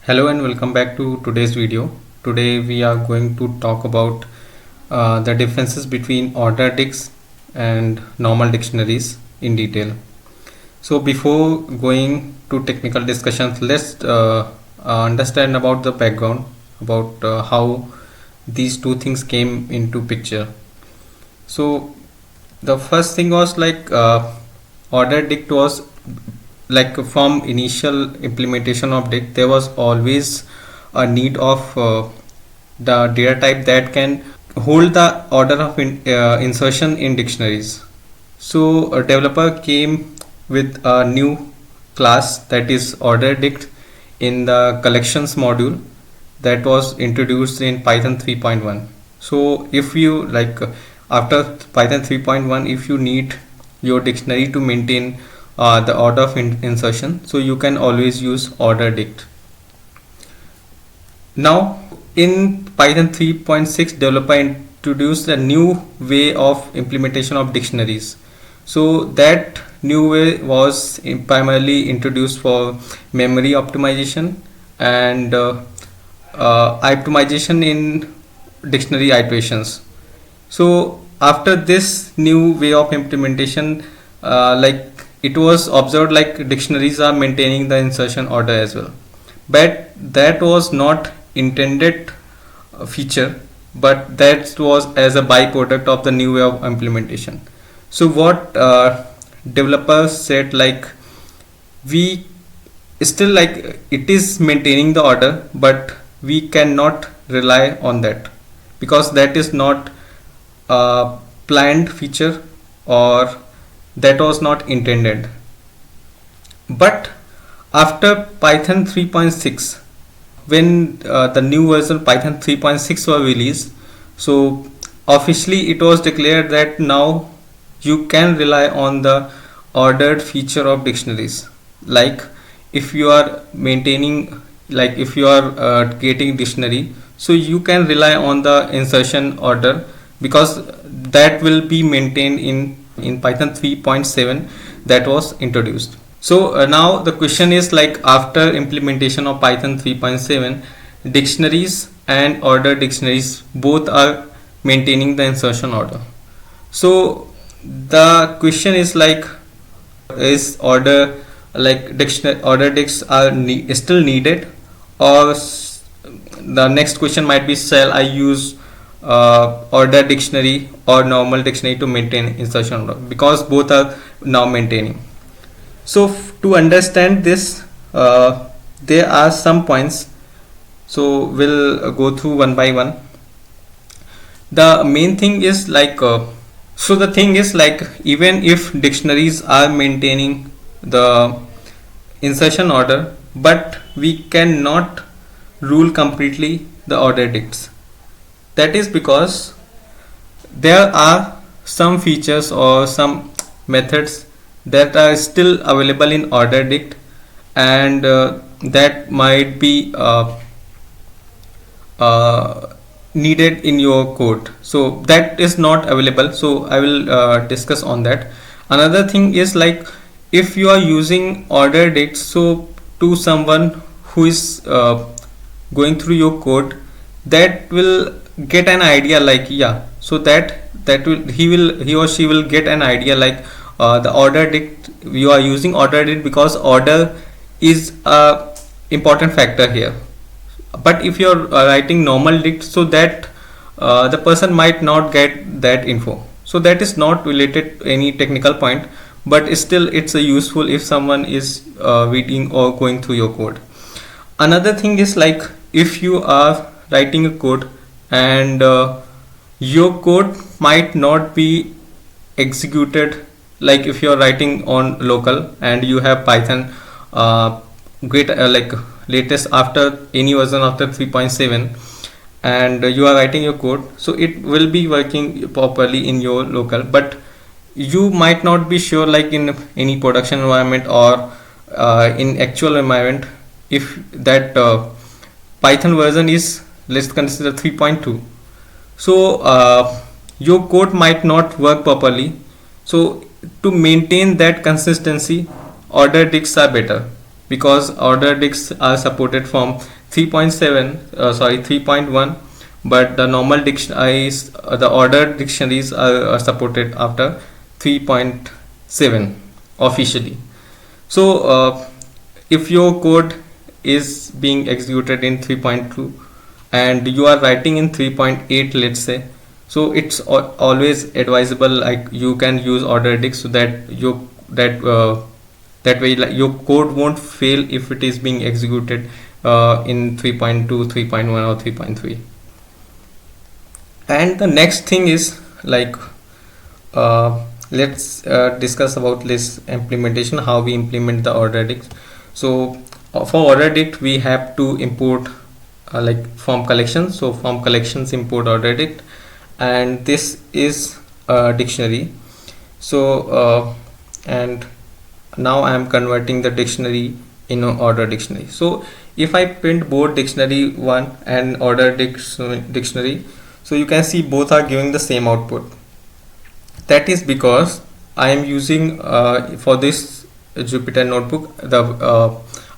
Hello and welcome back to today's video. Today we are going to talk about the differences between ordered dicts and normal dictionaries in detail. So before going to technical discussions, let's understand about the background about how these two things came into picture. So the first thing was ordered dict was like from initial implementation of dict there was always a need of the data type that can hold the order of insertion in dictionaries. So a developer came with a new class that is order dict in the collections module that was introduced in Python 3.1. So if you after Python 3.1, if you need your dictionary to maintain the order of insertion, so you can always use order dict. Now in Python 3.6, developer introduced a new way of implementation of dictionaries. So that new way was primarily introduced for memory optimization and optimization in dictionary iterations. So after this new way of implementation, it was observed like dictionaries are maintaining the insertion order as well, but that was not intended feature, but that was as a byproduct of the new way of implementation. So what developers said, like, we still like it is maintaining the order, but we cannot rely on that because that is not a planned feature or that was not intended. But after Python 3.6, when the new version Python 3.6 was released, so officially it was declared that now you can rely on the ordered feature of dictionaries. Like if you are maintaining, like if you are creating dictionary, so you can rely on the insertion order because that will be maintained in Python 3.7 that was introduced. So now the question is, like, after implementation of Python 3.7, dictionaries and ordered dictionaries both are maintaining the insertion order. So the question is, like, is order like dictionary order dicts are still needed, or the next question might be, shall I use order dictionary or normal dictionary to maintain insertion order, because both are now maintaining. So to understand this, there are some points, so we'll go through one by one. The main thing is so the thing is, like, even if dictionaries are maintaining the insertion order, but we cannot rule completely the order dicts. That is because there are some features or some methods that are still available in order dict, and that might be needed in your code. So that is not available, so I will discuss on that. Another thing is, like, if you are using order dict, so to someone who is going through your code, that will get an idea, like, yeah, so that will he or she will get an idea, like, the order dict, you are using order dict because order is a important factor here. But if you're writing normal dict, so that the person might not get that info. So that is not related to any technical point, but still it's a useful if someone is reading or going through your code. Another thing is, like, if you are writing a code and your code might not be executed, like if you are writing on local and you have Python great like latest after any version after 3.7, and you are writing your code, so it will be working properly in your local, but you might not be sure, like in any production environment or in actual environment, if that Python version is, let's consider 3.2, so your code might not work properly. So to maintain that consistency, order dicts are better, because order dicts are supported from 3.1, but the normal dictionaries, the ordered dictionaries are supported after 3.7 officially. So if your code is being executed in 3.2 and you are writing in 3.8, let's say, so it's always advisable, like you can use order dicts so that that way, like, your code won't fail if it is being executed in 3.2, 3.1 or 3.3. And the next thing is like let's discuss about this implementation, how we implement the order dict. So for order dict we have to import like form collections. So form collections import order dict, and this is a dictionary. So and now I am converting the dictionary in an order dictionary. So if I print both dictionary 1 and order dictionary, so you can see both are giving the same output. That is because I am using for this Jupyter notebook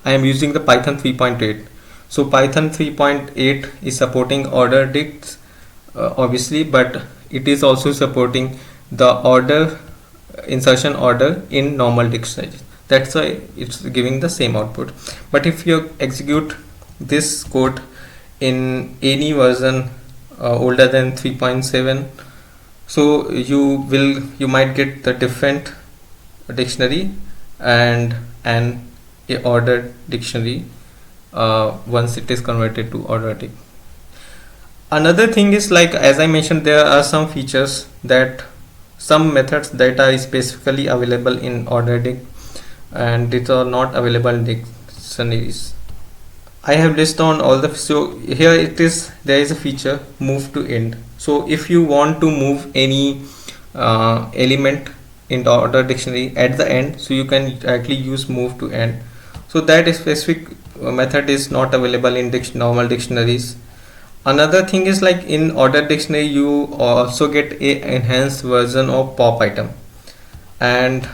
I am using the Python 3.8. So Python 3.8 is supporting order dicts obviously, but it is also supporting the order insertion order in normal dictionaries. That's why it's giving the same output. But if you execute this code in any version older than 3.7, so you might get the different dictionary and an ordered dictionary once it is converted to order dict. Another thing is, like as I mentioned, there are some features, that some methods that are specifically available in order dict and these are not available in dictionaries. I have listed on all the, so here it is, there is a feature move to end. So if you want to move any element in the order dictionary at the end, so you can actually use move to end. So that specific method is not available in normal dictionaries. Another thing is, like in order dictionary you also get a enhanced version of pop item, and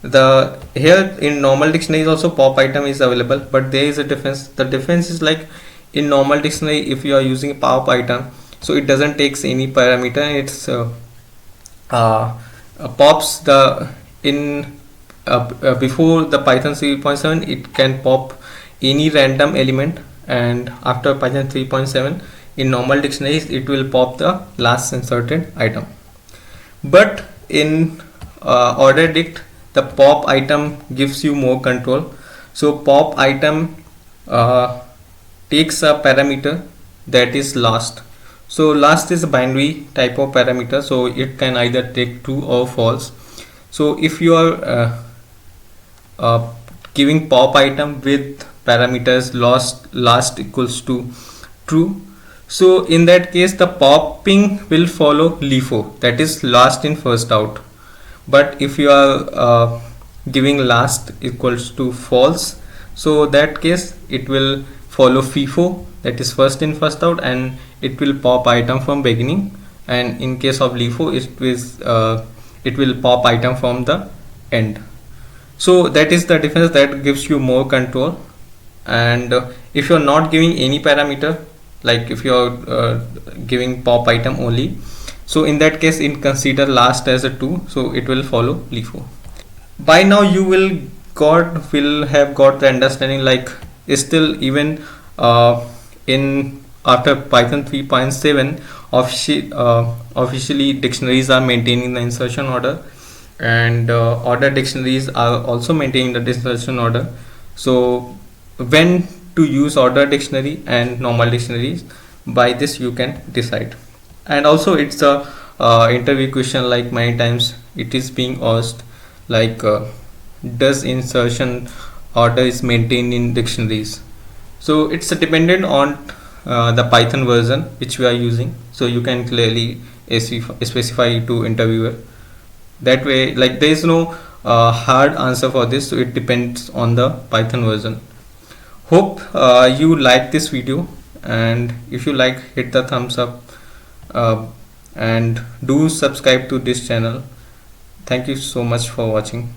the here in normal dictionary also pop item is available, but there is a difference. The difference is, like in normal dictionary if you are using pop item, so it doesn't takes any parameter, it's pops the in before the Python 3.7 it can pop any random element, and after Python 3.7 in normal dictionaries it will pop the last inserted item. But in order dict the pop item gives you more control. So pop item takes a parameter that is last. So last is a binary type of parameter, so it can either take true or false. So if you are giving pop item with parameters last equals to true, so in that case the popping will follow LIFO, that is last in first out. But if you are giving last equals to false, so that case it will follow FIFO, that is first in first out, and it will pop item from beginning, and in case of LIFO it will pop item from the end. So that is the difference, that gives you more control. And if you are not giving any parameter, like if you are giving pop item only, so in that case it consider last as a 2, so it will follow LIFO. By now you will have got the understanding, like still even in after Python 3.7 officially dictionaries are maintaining the insertion order, and order dictionaries are also maintaining the insertion order. So when to use order dictionary and normal dictionaries, by this you can decide. And also it's a interview question, like many times it is being asked, like does insertion order is maintained in dictionaries. So it's dependent on the Python version which we are using, so you can clearly specify to interviewer. That way, like there is no hard answer for this, so it depends on the Python version. Hope you like this video, and if you like, hit the thumbs up and do subscribe to this channel. Thank you so much for watching.